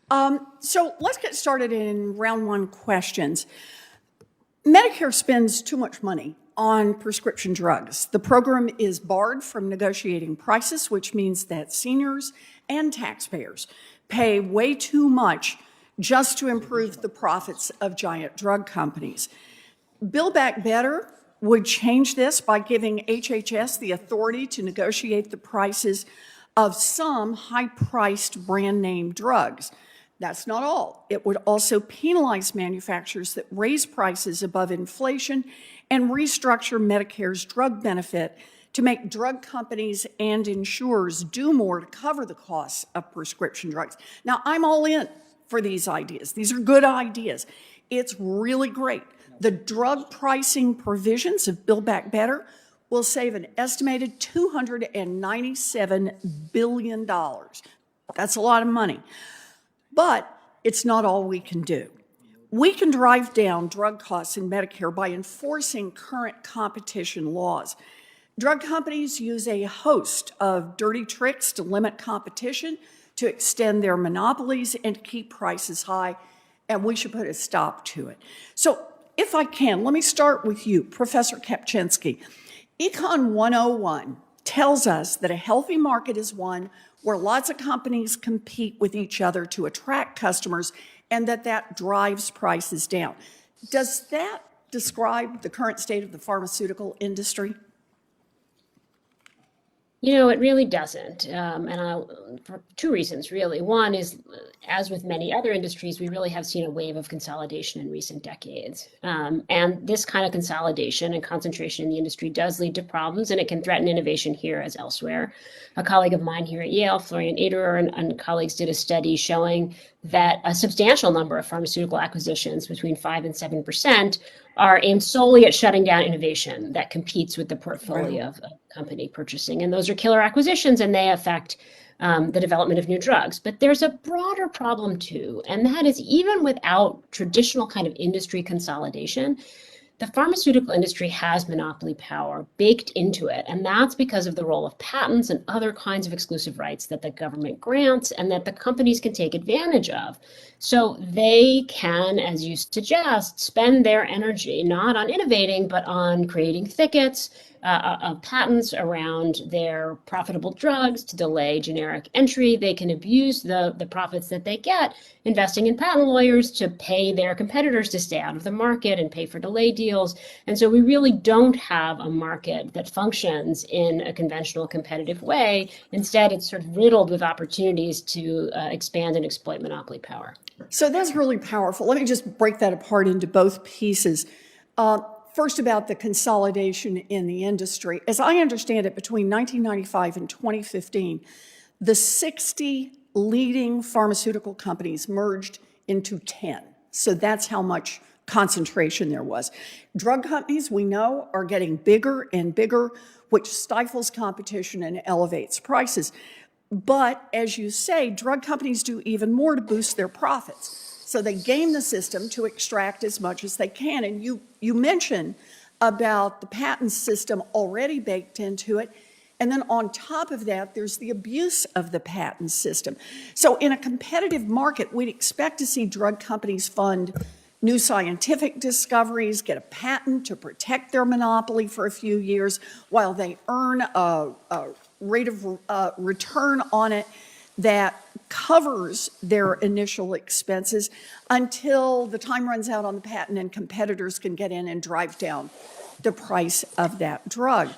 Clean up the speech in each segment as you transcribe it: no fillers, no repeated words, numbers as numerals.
So let's get started in round one questions. Medicare spends too much money on prescription drugs. The program is barred from negotiating prices, which means that seniors and taxpayers pay way too much just to improve the profits of giant drug companies. Build Back Better would change this by giving HHS the authority to negotiate the prices of some high-priced brand name drugs. That's not all. It would also penalize manufacturers that raise prices above inflation and restructure Medicare's drug benefit to make drug companies and insurers do more to cover the costs of prescription drugs. Now, I'm all in for these ideas. These are good ideas. It's really great. The drug pricing provisions of Build Back Better will save an estimated $297 billion. That's a lot of money. But it's not all we can do. We can drive down drug costs in Medicare by enforcing current competition laws. Drug companies use a host of dirty tricks to limit competition, to extend their monopolies, and to keep prices high, and we should put a stop to it. So if I can, let me start with you, Professor Kapczynski. Econ 101 tells us that a healthy market is one where lots of companies compete with each other to attract customers, and that drives prices down. Does that describe the current state of the pharmaceutical industry? It really doesn't. For two reasons, really. One is, as with many other industries, we really have seen a wave of consolidation in recent decades. And this kind of consolidation and concentration in the industry does lead to problems, and it can threaten innovation here as elsewhere. A colleague of mine here at Yale, Florian Ederer, and colleagues did a study showing that a substantial number of pharmaceutical acquisitions, between 5 and 7%, are aimed solely at shutting down innovation that competes with the portfolio of company purchasing. And those are killer acquisitions, and they affect the development of new drugs. But there's a broader problem too, and that is, even without traditional kind of industry consolidation, the pharmaceutical industry has monopoly power baked into it, and that's because of the role of patents and other kinds of exclusive rights that the government grants and that the companies can take advantage of. So they can, as you suggest, spend their energy not on innovating, but on creating thickets of patents around their profitable drugs to delay generic entry. They can abuse the profits that they get, investing in patent lawyers to pay their competitors to stay out of the market and pay for delay deals. And so we really don't have a market that functions in a conventional competitive way. Instead, it's sort of riddled with opportunities to expand and exploit monopoly power. So that's really powerful. Let me just break that apart into both pieces. First, about the consolidation in the industry. As I understand it, between 1995 and 2015, the 60 leading pharmaceutical companies merged into 10. So that's how much concentration there was. Drug companies, we know, are getting bigger and bigger, which stifles competition and elevates prices. But as you say, drug companies do even more to boost their profits. So they game the system to extract as much as they can. And you mentioned about the patent system already baked into it. And then on top of that, there's the abuse of the patent system. So in a competitive market, we'd expect to see drug companies fund new scientific discoveries, get a patent to protect their monopoly for a few years while they earn a rate of return on it that covers their initial expenses until the time runs out on the patent and competitors can get in and drive down the price of that drug.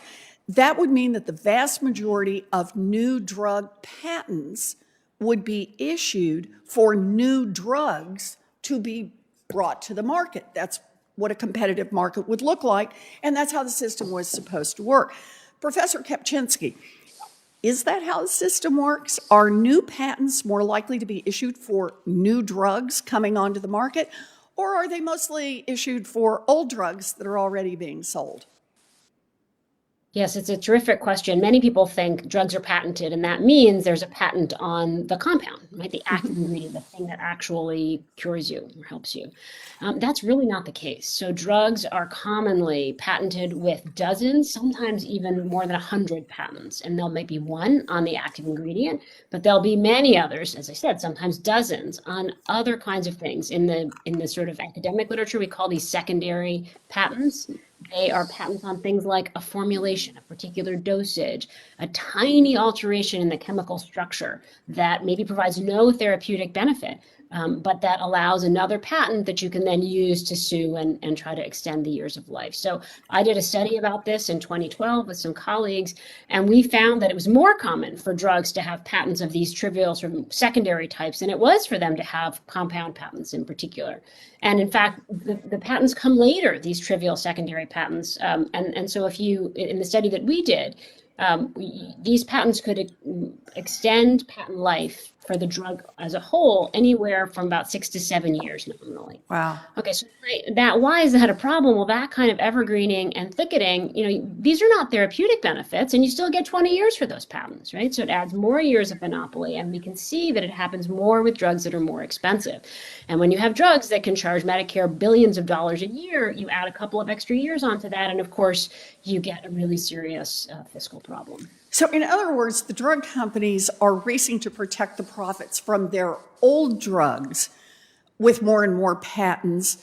That would mean that the vast majority of new drug patents would be issued for new drugs to be brought to the market. That's what a competitive market would look like, and that's how the system was supposed to work. Professor Kapczynski, is that how the system works? Are new patents more likely to be issued for new drugs coming onto the market, or are they mostly issued for old drugs that are already being sold? Yes, it's a terrific question. Many people think drugs are patented, and that means there's a patent on the compound, right? The active ingredient, the thing that actually cures you or helps you. That's really not the case. So drugs are commonly patented with dozens, sometimes even more than 100 patents, and there'll maybe one on the active ingredient, but there'll be many others, as I said, sometimes dozens on other kinds of things. In the sort of academic literature, we call these secondary patents. They are patents on things like a formulation, a particular dosage, a tiny alteration in the chemical structure that maybe provides no therapeutic benefit, but that allows another patent that you can then use to sue and try to extend the years of life. So I did a study about this in 2012 with some colleagues, and we found that it was more common for drugs to have patents of these trivial sort of secondary types than it was for them to have compound patents in particular. And in fact, the patents come later, these trivial secondary patents. And so if you, in the study that we did, these patents could extend patent life for the drug as a whole anywhere from about 6 to 7 years nominally. Wow. Okay, so why is that a problem? Well, that kind of evergreening and thicketing, these are not therapeutic benefits, and you still get 20 years for those patents, right? So it adds more years of monopoly, and we can see that it happens more with drugs that are more expensive. And when you have drugs that can charge Medicare billions of dollars a year, you add a couple of extra years onto that, and of course, you get a really serious fiscal problem. So in other words, the drug companies are racing to protect the profits from their old drugs with more and more patents,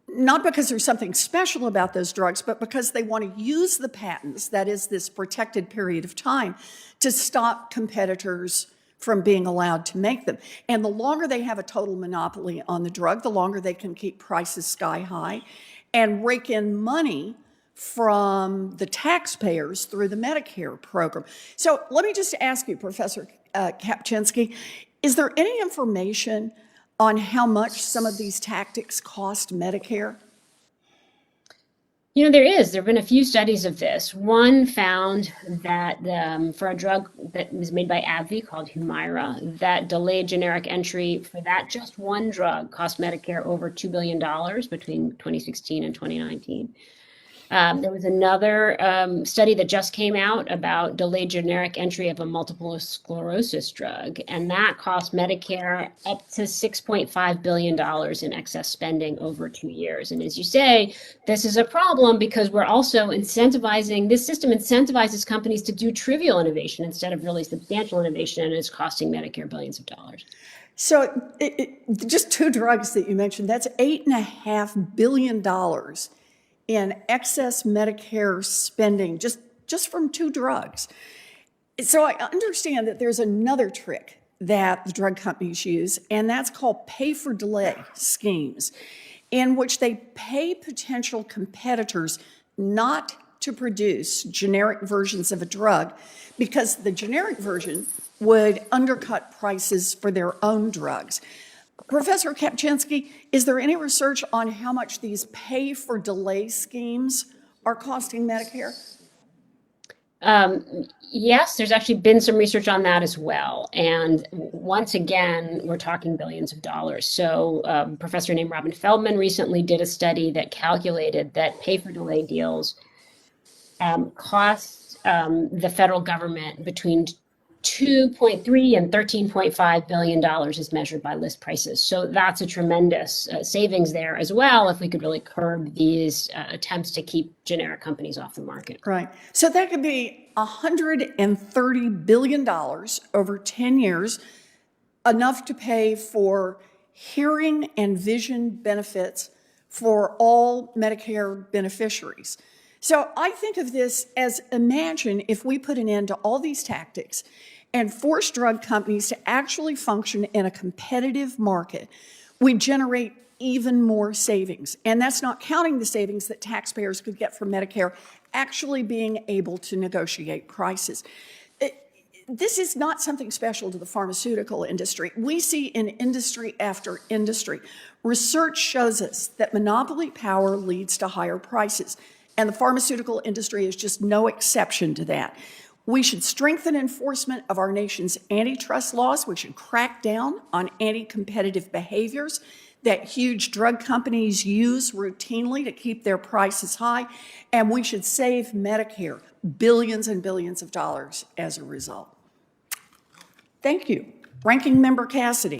not because there's something special about those drugs, but because they want to use the patents, that is this protected period of time, to stop competitors from being allowed to make them. And the longer they have a total monopoly on the drug, the longer they can keep prices sky high and rake in money from the taxpayers through the Medicare program. So let me just ask you, Professor Kapczynski, is there any information on how much some of these tactics cost Medicare? There have been a few studies of this. One found that for a drug that was made by AbbVie called Humira, that delayed generic entry for that just one drug cost Medicare over $2 billion between 2016 and 2019. There was another study that just came out about delayed generic entry of a multiple sclerosis drug, and that cost Medicare up to $6.5 billion in excess spending over 2 years. And as you say, this is a problem because we're also incentivizing, this system incentivizes companies to do trivial innovation instead of really substantial innovation, and it's costing Medicare billions of dollars. So just two drugs that you mentioned, that's $8.5 billion in excess Medicare spending just from two drugs. So I understand that there's another trick that the drug companies use, and that's called pay-for-delay schemes, in which they pay potential competitors not to produce generic versions of a drug because the generic version would undercut prices for their own drugs. Professor Kapczynski, is there any research on how much these pay-for-delay schemes are costing Medicare? Yes, there's actually been some research on that as well. And once again, we're talking billions of dollars. So a professor named Robin Feldman recently did a study that calculated that pay-for-delay deals cost the federal government between $2.3 and $13.5 billion as measured by list prices. So that's a tremendous savings there as well if we could really curb these attempts to keep generic companies off the market. Right. So that could be $130 billion over 10 years, enough to pay for hearing and vision benefits for all Medicare beneficiaries. So I think of this as, imagine if we put an end to all these tactics and force drug companies to actually function in a competitive market, we generate even more savings. And that's not counting the savings that taxpayers could get from Medicare actually being able to negotiate prices. This is not something special to the pharmaceutical industry. We see in industry after industry, research shows us that monopoly power leads to higher prices. And the pharmaceutical industry is just no exception to that. We should strengthen enforcement of our nation's antitrust laws. We should crack down on anti-competitive behaviors that huge drug companies use routinely to keep their prices high. And we should save Medicare billions and billions of dollars as a result. Thank you. Ranking Member Cassidy.